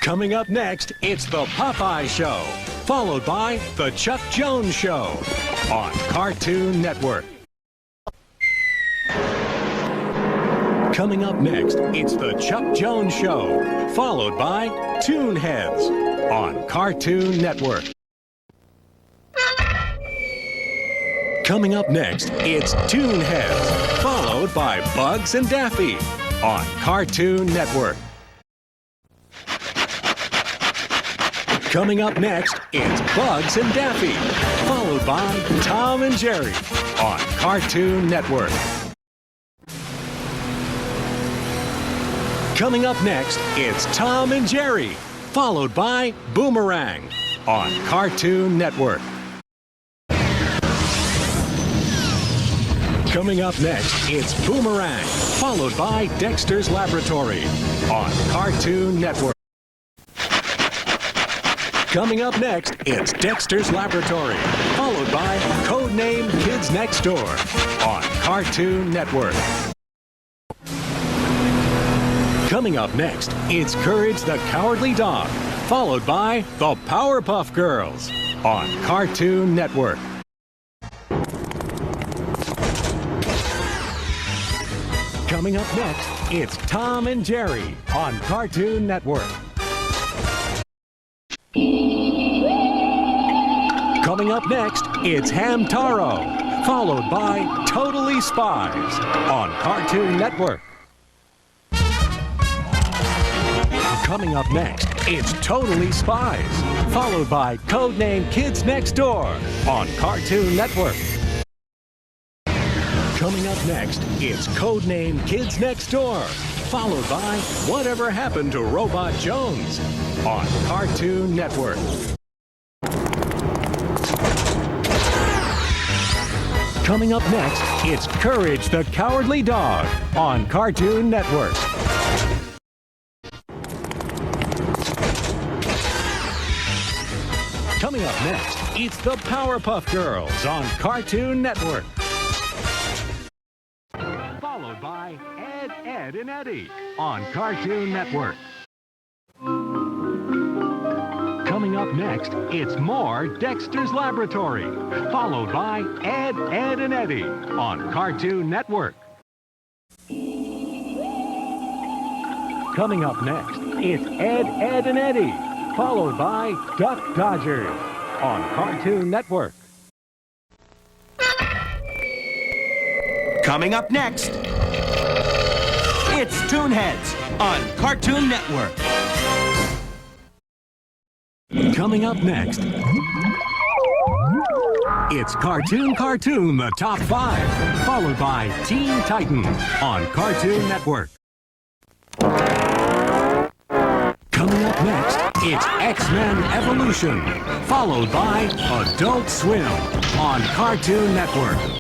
Coming up next, it's the Popeye Show, followed by the Chuck Jones Show on Cartoon Network. Coming up next, it's the Chuck Jones Show, followed by Toonheads on Cartoon Network. Coming up next, it's Toonheads, followed by Bugs and Daffy on Cartoon Network. Coming up next, it's Bugs and Daffy, followed by Tom and Jerry on Cartoon Network. Coming up next, it's Tom and Jerry, followed by Boomerang on Cartoon Network. Coming up next, it's Boomerang, followed by Dexter's Laboratory on Cartoon Network. Coming up next, it's Dexter's Laboratory, followed by Codename Kids Next Door on Cartoon Network. Coming up next, it's Courage the Cowardly Dog, followed by the Powerpuff Girls on Cartoon Network. Coming up next, it's Tom and Jerry on Cartoon Network. Coming up next, it's Hamtaro, followed by Totally Spies on Cartoon Network. Coming up next, it's Totally Spies, followed by Codename Kids Next Door on Cartoon Network. Coming up next, it's Codename Kids Next Door, followed by Whatever Happened to Robot Jones on Cartoon Network. Coming up next, it's Courage the Cowardly Dog on Cartoon Network. Coming up next, it's the Powerpuff Girls on Cartoon Network. Followed by Ed, Ed, and Eddie on Cartoon Network. Coming up next, it's more Dexter's Laboratory, followed by Ed, Ed, and Eddie on Cartoon Network. Coming up next, it's Ed, Ed, and Eddie, followed by Duck Dodgers on Cartoon Network. Coming up next, it's Toonheads on Cartoon Network. Coming up next, it's Cartoon the Top 5, followed by Teen Titans on Cartoon Network. Coming up next, it's X-Men Evolution, followed by Adult Swim on Cartoon Network.